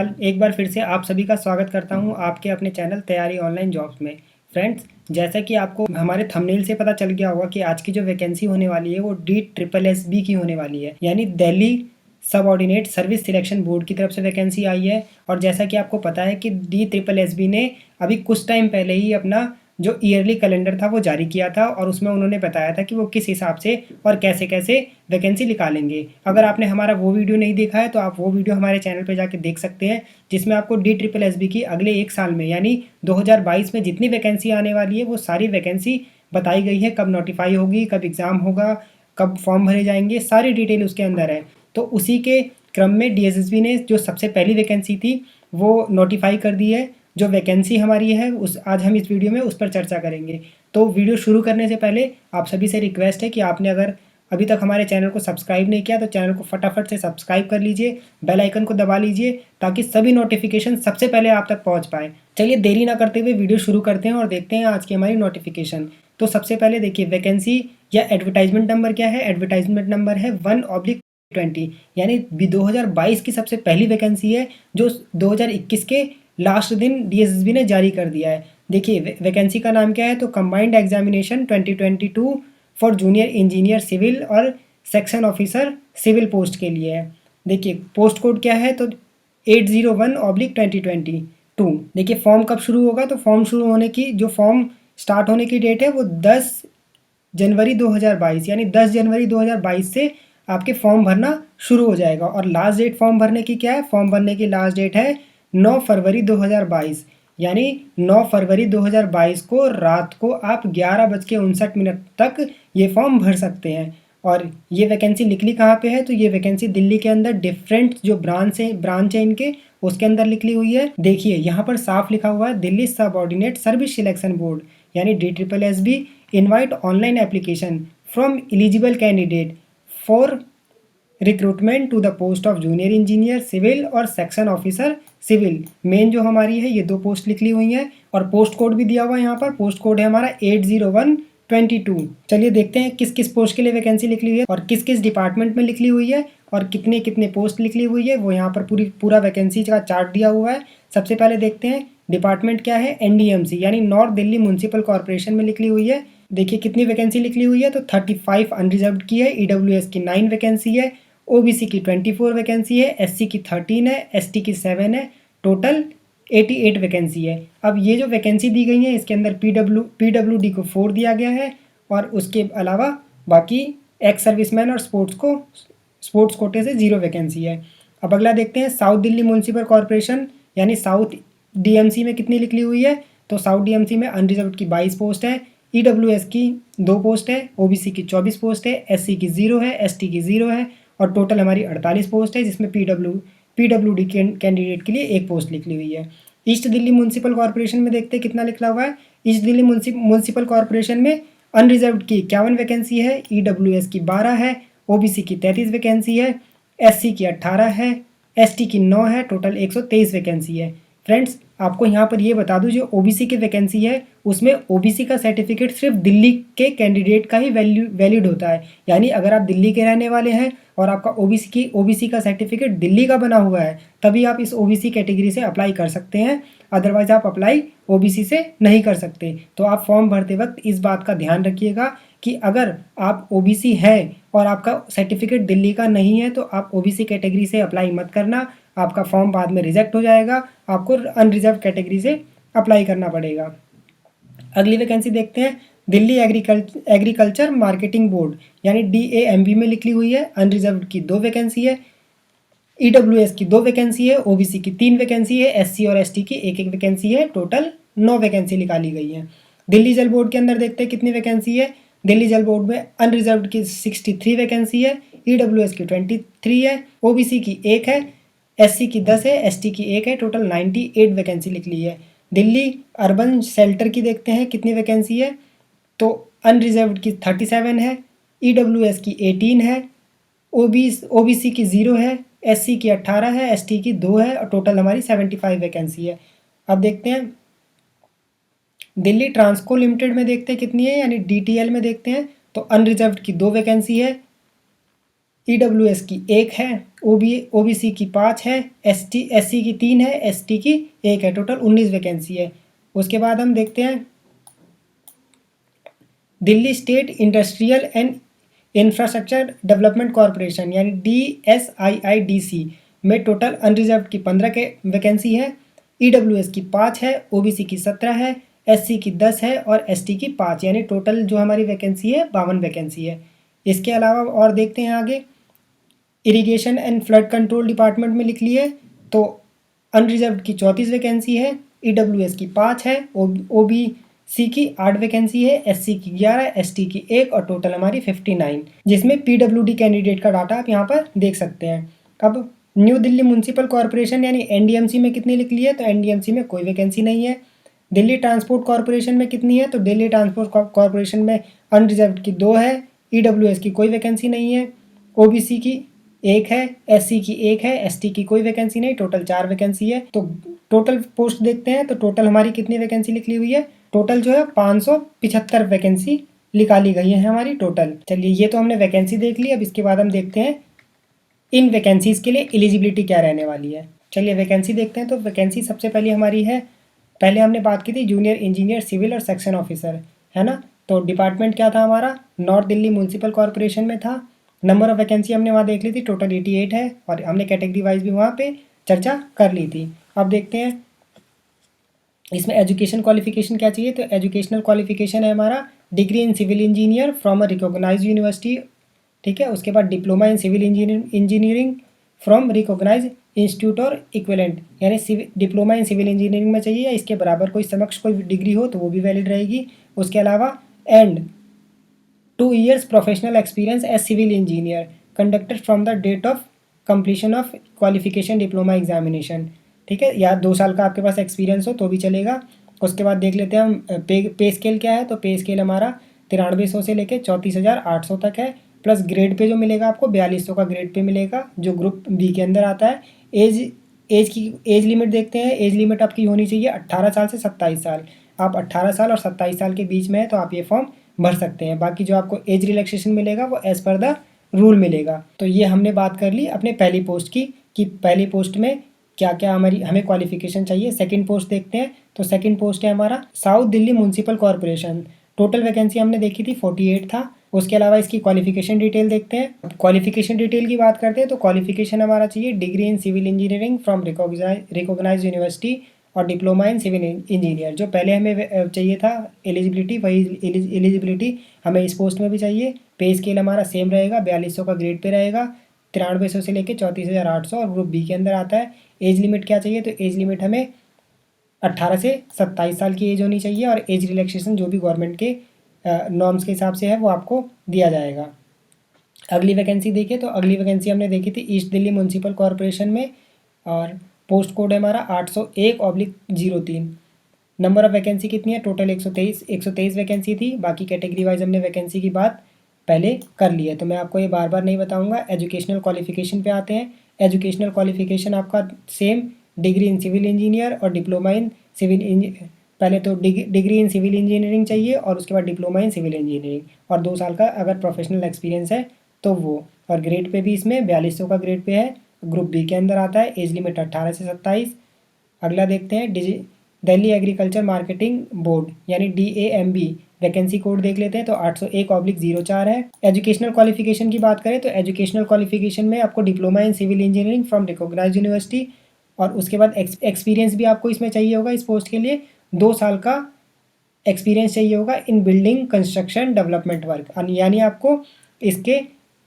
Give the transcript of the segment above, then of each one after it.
एक बार फिर से आप सभी का स्वागत करता हूं आपके अपने चैनल तैयारी ऑनलाइन जॉब्स में। फ्रेंड्स, जैसा कि आपको हमारे थंबनेल से पता चल गया होगा कि आज की जो वैकेंसी होने वाली है वो DSSB की होने वाली है, यानी Delhi subordinate service selection board की तरफ से वैकेंसी आई है। और जैसा कि आपको पता है कि DSSB ने अभी कुछ टाइम पहले ही अपना जो ईयरली कैलेंडर था वो जारी किया था और उसमें उन्होंने बताया था कि वो किस हिसाब से और कैसे कैसे वैकेंसी निकालेंगे। अगर आपने हमारा वो वीडियो नहीं देखा है तो आप वो वीडियो हमारे चैनल पर जाके देख सकते हैं, जिसमें आपको DSSB की अगले एक साल में यानी 2022 में जितनी वैकेंसी आने वाली है वो सारी वैकेंसी बताई गई है। कब नोटिफाई होगी, कब एग्ज़ाम होगा, कब फॉर्म भरे जाएंगे, सारी डिटेल उसके अंदर है। तो उसी के क्रम में DSSB ने जो सबसे पहली वैकेंसी थी वो नोटिफाई कर दी है। जो वैकेंसी हमारी है उस आज हम इस वीडियो में उस पर चर्चा करेंगे। तो वीडियो शुरू करने से पहले आप सभी से रिक्वेस्ट है कि आपने अगर अभी तक हमारे चैनल को सब्सक्राइब नहीं किया तो चैनल को फटाफट से सब्सक्राइब कर लीजिए, बेल आइकन को दबा लीजिए ताकि सभी नोटिफिकेशन सबसे पहले आप तक पहुंच पाए। चलिए देरी ना करते हुए वीडियो शुरू करते हैं और देखते हैं आज की हमारी नोटिफिकेशन। तो सबसे पहले देखिए वैकेंसी या एडवर्टाइजमेंट नंबर क्या है। एडवर्टाइजमेंट नंबर है 1/20, यानी 2022 की सबसे पहली वैकेंसी है जो 2021 के लास्ट दिन DSSB ने जारी कर दिया है। देखिए वैकेंसी का नाम क्या है, तो combined examination 2022 for junior engineer civil और सेक्शन ऑफिसर सिविल पोस्ट के लिए है। देखिए पोस्ट कोड क्या है, तो 801/2022। देखिए फॉर्म कब शुरू होगा, तो फॉर्म शुरू होने की जो फॉर्म स्टार्ट होने की डेट है वो 10 जनवरी 2022, यानी 10 जनवरी 2022 से आपके फॉर्म भरना शुरू हो जाएगा। और लास्ट डेट फॉर्म भरने की क्या है, फॉर्म भरने की लास्ट डेट है 9 फरवरी 2022, यानी 9 फरवरी 2022 को रात को आप 11:59 तक ये फॉर्म भर सकते हैं। और ये वैकेंसी निकली कहाँ पे है, तो ये वैकेंसी दिल्ली के अंदर डिफरेंट जो ब्रांच है इनके उसके अंदर निकली हुई है। देखिए यहाँ पर साफ लिखा हुआ है Delhi subordinate service selection board यानी DSSB invite online application from eligible candidate for recruitment to the post of junior engineer civil और सेक्शन ऑफिसर सिविल। मेन जो हमारी है ये दो पोस्ट निकली हुई हैं और पोस्ट कोड भी दिया हुआ है यहाँ पर। पोस्ट कोड है हमारा 80122। चलिए देखते हैं किस किस पोस्ट के लिए वैकेंसी निकली हुई है और किस किस डिपार्टमेंट में निकली हुई है और कितने कितने पोस्ट निकली हुई है, वो यहाँ पर पूरा वैकेंसी का चार्ट दिया हुआ है। सबसे पहले देखते हैं डिपार्टमेंट क्या है। NDMC यानी नॉर्थ दिल्ली म्यूनसिपल कॉर्पोरेशन में निकली हुई है। देखिए कितनी वैकेंसी निकली हुई है, तो 35 अनरिजर्व की है, EWS की 9 वैकेंसी है, OBC की 24 वैकेंसी है, SC की 13 है, ST की 7 है, टोटल 88 वैकेंसी है। अब ये जो वैकेंसी दी गई है इसके अंदर PWD को 4 दिया गया है और उसके अलावा बाकी एक्स सर्विसमैन और स्पोर्ट्स कोटे से 0 वैकेंसी है। अब अगला देखते हैं साउथ दिल्ली म्यूनसिपल कॉर्पोरेशन यानी साउथ DMC में कितनी निकली हुई है, तो साउथ DMC में अनरिजर्व की 22 पोस्ट है, EWS की 2 पोस्ट है, OBC की 24 पोस्ट है, SC की 0 है, ST की 0 है और टोटल हमारी 48 पोस्ट है, जिसमें PWD कैंडिडेट के लिए 1 पोस्ट निकली हुई है। ईस्ट दिल्ली म्यूनसिपल कॉर्पोरेशन में देखते हैं कितना लिखा हुआ है। ईस्ट दिल्ली म्यूनसिपल कॉर्पोरेशन में अनरिजर्व की 51 वैकेंसी है, EWS की 12 है, OBC की 33 वैकेंसी है, SC की 18 है, ST की 9 है, टोटल 123 वैकेंसी है। फ्रेंड्स आपको यहाँ पर ये बता दूँ जो OBC की वैकेंसी है उसमें OBC का सर्टिफिकेट सिर्फ दिल्ली के कैंडिडेट का ही वैलिड होता है, यानी अगर आप दिल्ली के रहने वाले हैं और आपका OBC का सर्टिफिकेट दिल्ली का बना हुआ है तभी आप इस OBC कैटेगरी से अप्लाई कर सकते हैं, अदरवाइज आप अप्लाई OBC से नहीं कर सकते। तो आप फॉर्म भरते वक्त इस बात का ध्यान रखिएगा कि अगर आप OBC हैं और आपका सर्टिफिकेट दिल्ली का नहीं है तो आप OBC कैटेगरी से अप्लाई मत करना, आपका फॉर्म बाद में रिजेक्ट हो जाएगा, आपको अनरिजर्व कैटेगरी से अप्लाई करना पड़ेगा। अगली वैकेंसी देखते हैं दिल्ली एग्रीकल्चर मार्केटिंग बोर्ड यानी DAMB में निकली हुई है। अनरिजर्व की 2 वैकेंसी है, EWS की 2 वैकेंसी है, OBC की 3 वैकेंसी है, SC और ST की 1 वैकेंसी है, टोटल 9 वैकेंसी निकाली गई है। दिल्ली जल बोर्ड के अंदर देखते हैं कितनी वैकेंसी है। दिल्ली जल बोर्ड में अनरिजर्व की 63 वैकेंसी है, EWS की 23 है, OBC की 1 है, SC की 10 है, ST की 1 है, टोटल 98 वैकेंसी निकली है। दिल्ली अर्बन शेल्टर की देखते हैं कितनी वैकेंसी है, तो अनरिजर्व की 37 है, EWS की 18 है, OBC की 0 है, SC की 18 है, ST की 2 है और टोटल हमारी 75 वैकेंसी है। अब देखते हैं दिल्ली ट्रांसको लिमिटेड में देखते हैं कितनी है, यानी DTL में देखते हैं तो अनरिजर्व की 2 वैकेंसी है, EWS की 1 है, OBC की 5 है, SC की 3 है, ST की 1 है। टोटल 19 वैकेंसी है। उसके बाद हम देखते हैं Delhi state industrial and infrastructure development corporation यानी DSIIDC में टोटल अनरिजर्व की 15 के वैकेंसी है। EWS की 5 है, OBC की 17 है, SC की 10 है और ST की 5, यानी टोटल जो हमारी वैकेंसी है 52 वैकेंसी है। इसके अलावा और देखते हैं आगे, irrigation and flood control department में लिख लिए तो अनरिजर्व की 34 वैकेंसी है, EWS की 5 है, OBC की 8 वैकेंसी है, SC की 11, ST की 1 और टोटल हमारी 59, जिसमें PWD कैंडिडेट का डाटा आप यहाँ पर देख सकते हैं। अब न्यू दिल्ली म्यूनसिपल कॉरपोरेशन यानी NDMC में कितनी लिख ली है, तो NDMC में कोई वैकेंसी नहीं है। दिल्ली ट्रांसपोर्ट कॉरपोरेशन में कितनी है, तो दिल्ली ट्रांसपोर्ट कॉरपोरेशन में अनरिजर्व की 2 है, EWS की कोई वैकेंसी नहीं है, OBC की 1 है, SC की 1 है, ST की कोई वैकेंसी नहीं, टोटल 4 वैकेंसी है। तो टोटल पोस्ट देखते हैं तो टोटल हमारी कितनी वैकेंसी निकली हुई है, टोटल जो है 575 वैकेंसी निकाली गई है हमारी टोटल। चलिए ये तो हमने वैकेंसी देख ली। अब इसके बाद हम देखते हैं इन वैकेंसीज़ के लिए एलिजिबिलिटी क्या रहने वाली है। चलिए वैकेंसी देखते हैं। तो वैकेंसी सबसे पहले हमारी है, पहले हमने बात की थी जूनियर इंजीनियर सिविल और सेक्शन ऑफिसर, है ना। तो डिपार्टमेंट क्या था हमारा, नॉर्थ दिल्ली म्यूनसिपल कॉरपोरेशन में था। नंबर ऑफ वैकेंसी हमने वहाँ देख ली थी, टोटल 88 है और हमने कैटेगरी वाइज भी वहाँ पे चर्चा कर ली थी। अब देखते हैं इसमें एजुकेशन क्वालिफिकेशन क्या चाहिए। तो एजुकेशनल क्वालिफिकेशन है हमारा degree in civil engineer from a recognised university, ठीक है। उसके बाद diploma in civil engineering from recognise institute और इक्विवेलेंट, यानी डिप्लोमा इन सिविल इंजीनियरिंग में चाहिए या इसके बराबर कोई समक्ष कोई डिग्री हो तो वो भी वैलिड रहेगी। उसके अलावा and 2 years professional experience as civil engineer conducted from the date of completion of qualification diploma examination, ठीक है। या 2 साल का आपके पास एक्सपीरियंस हो तो भी चलेगा। उसके बाद देख लेते हैं हम पे स्केल क्या है। तो पे स्केल हमारा 9300 से लेकर 34,800 तक है, प्लस ग्रेड पे जो मिलेगा आपको 4200 का ग्रेड पे मिलेगा जो ग्रुप बी के अंदर आता है। एज लिमिट देखते हैं। एज लिमिट आपकी होनी चाहिए 18 साल से 27 साल। आप 18 साल और 27 साल के बीच में है तो आप ये फॉर्म भर सकते हैं। बाकी जो आपको एज रिलैक्सेशन मिलेगा वो एज़ पर द रूल मिलेगा। तो ये हमने बात कर ली अपने पहली पोस्ट की कि पहली पोस्ट में क्या क्या हमें क्वालिफिकेशन चाहिए। सेकंड पोस्ट देखते हैं। तो सेकंड पोस्ट है हमारा south Delhi municipal corporation. Total vacancy हमने देखी थी 48 था। उसके अलावा इसकी क्वालिफिकेशन डिटेल देखते हैं। क्वालिफिकेशन डिटेल की बात करते हैं तो क्वालिफिकेशन हमारा चाहिए degree in civil engineering from recognised university और डिप्लोमा इन सिविल इंजीनियर। जो पहले हमें चाहिए था एलिजिबिलिटी, वही एलिजिबिलिटी हमें इस पोस्ट में भी चाहिए। पे स्केल हमारा सेम रहेगा, 4200 का ग्रेड पे रहेगा, 9300 से लेकर 34,800 और ग्रुप बी के अंदर आता है। एज लिमिट क्या चाहिए, तो एज लिमिट हमें 18 से 27 साल की एज होनी चाहिए और एज रिलैक्सेशन जो भी गवर्नमेंट के नॉर्म्स के हिसाब से है वो आपको दिया जाएगा। अगली वैकेंसी देखें तो अगली वैकेंसी हमने देखी थी ईस्ट दिल्ली म्यूनसिपल कॉरपोरेशन में और पोस्ट कोड है हमारा 801/03। नंबर ऑफ वैकेंसी कितनी है, टोटल 123 वैकेंसी थी। बाकी कैटेगरी वाइज हमने वैकेंसी की बात पहले कर ली है तो मैं आपको ये बार बार नहीं बताऊंगा। एजुकेशनल क्वालिफिकेशन पे आते हैं। एजुकेशनल क्वालिफिकेशन आपका same degree in civil engineer और डिप्लोमा इन सिविल पहले तो डिग्री इन सिविल इंजीनियरिंग चाहिए और उसके बाद डिप्लोमा इन सिविल इंजीनियरिंग और 2 साल का अगर प्रोफेशनल एक्सपीरियंस है तो वो। और ग्रेड पे भी इसमें 4200 का ग्रेड पे है, ग्रुप बी के अंदर आता है। एज लिमिट 18 से 27। अगला देखते हैं दिल्ली एग्रीकल्चर मार्केटिंग बोर्ड यानी DAMB। वैकेंसी कोड देख लेते हैं तो 801/04 है। एजुकेशनल क्वालिफिकेशन की बात करें तो एजुकेशनल क्वालिफिकेशन में आपको diploma in civil engineering from recognised university और उसके बाद एक्सपीरियंस भी आपको इसमें चाहिए होगा। इस पोस्ट के लिए 2 साल का एक्सपीरियंस चाहिए होगा इन बिल्डिंग कंस्ट्रक्शन डेवलपमेंट वर्क, यानी आपको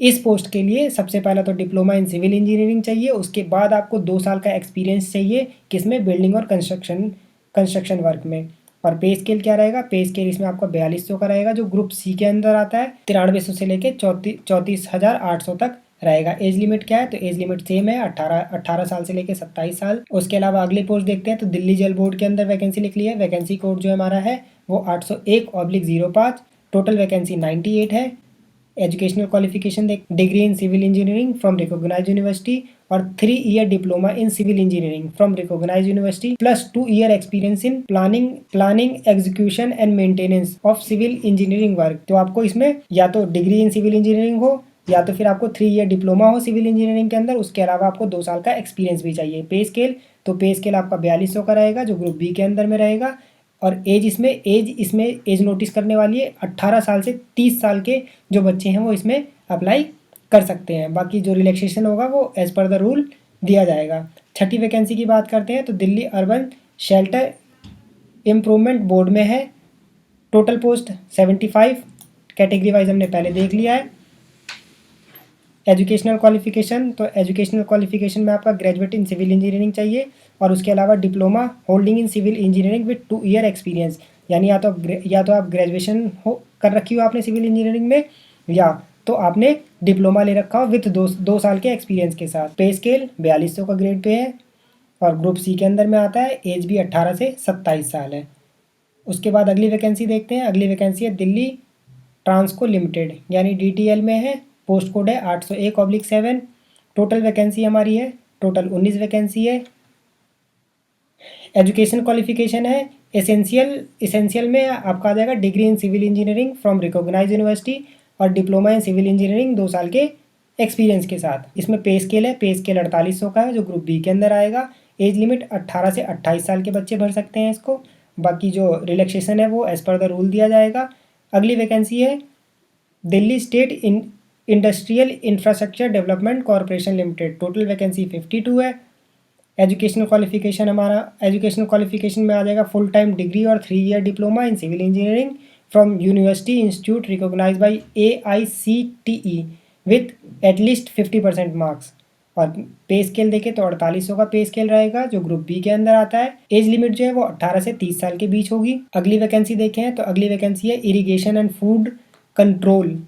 इस पोस्ट के लिए सबसे पहला तो डिप्लोमा इन सिविल इंजीनियरिंग चाहिए। उसके बाद आपको 2 साल का एक्सपीरियंस चाहिए किसमें, बिल्डिंग और कंस्ट्रक्शन वर्क में। और पे स्केल क्या रहेगा, पे स्केल इसमें आपका 4200 का रहेगा जो ग्रुप सी के अंदर आता है। 9300 से लेके 34,800 तक रहेगा। एज लिमिट क्या है, तो एज लिमिट सेम है 18 साल से लेके 27 साल। उसके अलावा अगली पोस्ट देखते हैं तो दिल्ली जल बोर्ड के अंदर वैकेंसी लिख ली है। वैकेंसी कोड जो हमारा है वो 801/05। टोटल वैकेंसी 98 है। एजुकेशनल क्वालिफिकेशन देख degree in civil engineering from recognised university और 3 year diploma in civil engineering from recognised university plus 2 year experience in planning execution and maintenance of civil engineering work. तो आपको इसमें या तो degree in civil engineering हो या तो फिर आपको 3 ईयर डिप्लोमा हो सिविल इंजीनियरिंग के अंदर, उसके अलावा आपको 2 साल का एक्सपीरियंस भी चाहिए। पे स्केल, तो पे स्केल आपका 4200 का रहेगा जो ग्रुप बी के अंदर में रहेगा। और इसमें एज नोटिस करने वाली है 18 साल से 30 साल के जो बच्चे हैं वो इसमें अप्लाई कर सकते हैं। बाकी जो रिलैक्सेशन होगा वो एज़ पर द रूल दिया जाएगा। छठी वैकेंसी की बात करते हैं तो Delhi urban shelter improvement board में है। टोटल पोस्ट 75, कैटेगरी वाइज हमने पहले देख लिया है। एजुकेशनल क्वालिफिकेशन, तो एजुकेशनल क्वालिफिकेशन में आपका ग्रेजुएट इन सिविल इंजीनियरिंग चाहिए और उसके अलावा diploma holding in civil engineering with 2 year experience, यानी या तो आप ग्रेजुएशन हो कर रखी हो आपने सिविल इंजीनियरिंग में, या तो आपने डिप्लोमा ले रखा हो विथ 2 साल के एक्सपीरियंस के साथ। पे स्केल 4200 का ग्रेड पे है और ग्रुप सी के अंदर में आता है। एज भी 18 से 27 साल है। उसके बाद अगली वैकेंसी देखते हैं। अगली वैकेंसी है दिल्ली ट्रांसको लिमिटेड यानी DTL में है। पोस्ट कोड है 801/7। टोटल वैकेंसी हमारी है, टोटल 19 वैकेंसी है। एजुकेशन क्वालिफिकेशन है एसेंशियल में आपका आ जाएगा degree in civil engineering from recognise university और डिप्लोमा इन सिविल इंजीनियरिंग 2 साल के एक्सपीरियंस के साथ। इसमें पे स्केल है, पे स्केल 4800 का है जो ग्रुप बी के अंदर आएगा। एज लिमिट 18 से 28 साल के बच्चे भर सकते हैं इसको। बाकी जो रिलैक्सेशन है वो एज़ पर द रूल दिया जाएगा। अगली वैकेंसी है Delhi state industrial infrastructure development corporation limited. Total vacancy 52 है। एजुकेशनल क्वालिफिकेशन में आ जाएगा फुल टाइम डिग्री और 3 year diploma in civil engineering from university institute recognise by AICTE with at least 50% marks. और pay scale देखें तो 4800 का पे स्केल रहेगा जो ग्रुप बी के अंदर आता है। एज लिमिट जो है वो 18 से 30 साल के बीच होगी। अगली वैकेंसी देखें तो अगली वैकेंसी है इरिगेशन एंड फूड कंट्रोल।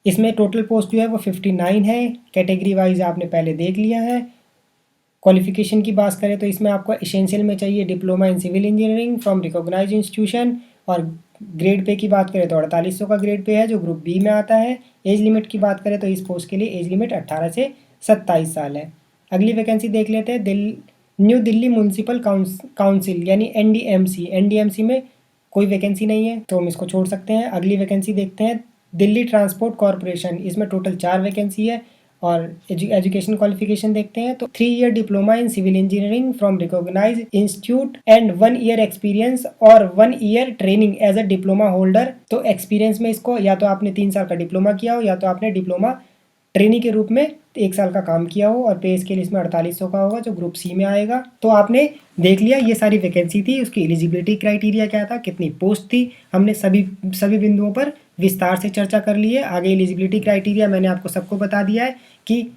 इसमें टोटल पोस्ट जो है वो 59 है। कैटेगरी वाइज आपने पहले देख लिया है। क्वालिफिकेशन की बात करें तो इसमें आपको एसेंशियल में चाहिए diploma in civil engineering from recognise institution और ग्रेड पे की बात करें तो 4800 का ग्रेड पे है जो ग्रुप बी में आता है। एज लिमिट की बात करें तो इस पोस्ट के लिए एज लिमिट 18 से 27 साल है। अगली वैकेंसी देख लेते हैं न्यू दिल्ली म्यूनसिपल काउंसिल यानी NDMC में कोई वैकेंसी नहीं है तो हम इसको छोड़ सकते हैं। अगली वैकेंसी देखते हैं दिल्ली ट्रांसपोर्ट कॉरपोरेशन। इसमें टोटल 4 वैकेंसी है। और एजुकेशन क्वालिफिकेशन देखते हैं तो 3 year diploma in civil engineering from recognise institute and 1 year experience और 1 year training as a diploma holder. तो एक्सपीरियंस में इसको या तो आपने 3 साल का डिप्लोमा किया हो या तो आपने डिप्लोमा ट्रेनिंग के रूप में 1 साल का काम किया हो। और पे स्केल इसमें 4800 का होगा जो ग्रुप सी में आएगा। तो आपने देख लिया ये सारी वैकेंसी थी, उसकी एलिजिबिलिटी क्राइटेरिया क्या था, कितनी पोस्ट थी, हमने सभी बिंदुओं पर विस्तार से चर्चा कर ली है। आगे एलिजिबिलिटी क्राइटेरिया मैंने आपको सबको बता दिया है कि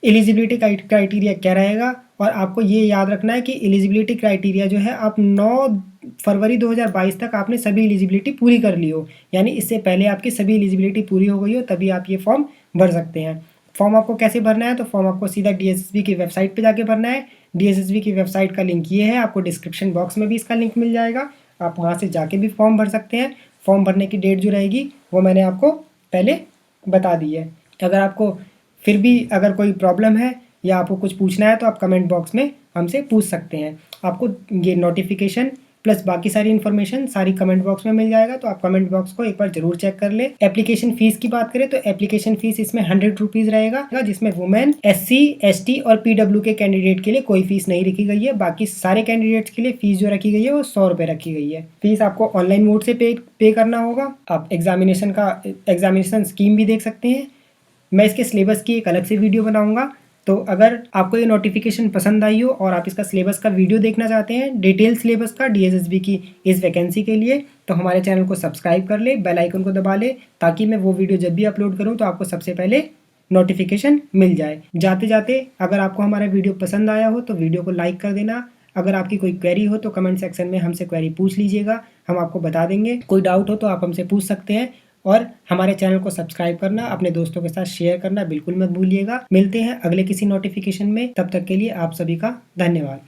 एलिजिबिलिटी क्राइटेरिया क्या रहेगा। और आपको ये याद रखना है कि एलिजिबिलिटी क्राइटेरिया जो है आप 9 फरवरी 2022 तक आपने सभी एलिजिबिलिटी पूरी कर ली हो, यानी इससे पहले आपकी सभी एलिजिबिलिटी पूरी हो गई हो तभी आप ये फॉर्म भर सकते हैं। फॉर्म आपको कैसे भरना है तो फॉर्म आपको सीधा DSSB की वेबसाइट पे जाके भरना है। DSSB की वेबसाइट का लिंक ये है, आपको डिस्क्रिप्शन बॉक्स में भी इसका लिंक मिल जाएगा, आप वहाँ से जाके भी फॉर्म भर सकते हैं। फॉर्म भरने की डेट जो रहेगी वो मैंने आपको पहले बता दी है। अगर आपको फिर भी अगर कोई प्रॉब्लम है या आपको कुछ पूछना है तो आप कमेंट बॉक्स में हमसे पूछ सकते हैं। आपको ये नोटिफिकेशन प्लस बाकी सारी इन्फॉर्मेशन सारी कमेंट बॉक्स में मिल जाएगा, तो आप कमेंट बॉक्स को एक बार जरूर चेक कर ले। एप्लीकेशन फीस की बात करें तो एप्लीकेशन फीस इसमें 100 रुपीज़ रहेगा, जिसमें वुमेन, SC, ST और PW के कैंडिडेट के लिए कोई फीस नहीं रखी गई है। बाकी सारे कैंडिडेट्स के लिए फीस जो रखी गई है वो 100 रुपये रखी गई है। फीस आपको ऑनलाइन मोड से पे करना होगा। आप एग्जामिनेशन स्कीम भी देख सकते हैं। मैं इसके सिलेबस की एक अलग से वीडियो बनाऊंगा, तो अगर आपको ये नोटिफिकेशन पसंद आई हो और आप इसका सिलेबस का वीडियो देखना चाहते हैं, डिटेल सिलेबस का DSSB की इस वैकेंसी के लिए, तो हमारे चैनल को सब्सक्राइब कर ले, बेल आइकन को दबा ले, ताकि मैं वो वीडियो जब भी अपलोड करूँ तो आपको सबसे पहले नोटिफिकेशन मिल जाए। जाते जाते अगर आपको हमारा वीडियो पसंद आया हो तो वीडियो को लाइक कर देना। अगर आपकी कोई क्वेरी हो तो कमेंट सेक्शन में हमसे क्वेरी पूछ लीजिएगा, हम आपको बता देंगे। कोई डाउट हो तो आप हमसे पूछ सकते हैं। और हमारे चैनल को सब्सक्राइब करना, अपने दोस्तों के साथ शेयर करना बिल्कुल मत भूलिएगा। मिलते हैं अगले किसी नोटिफिकेशन में, तब तक के लिए आप सभी का धन्यवाद।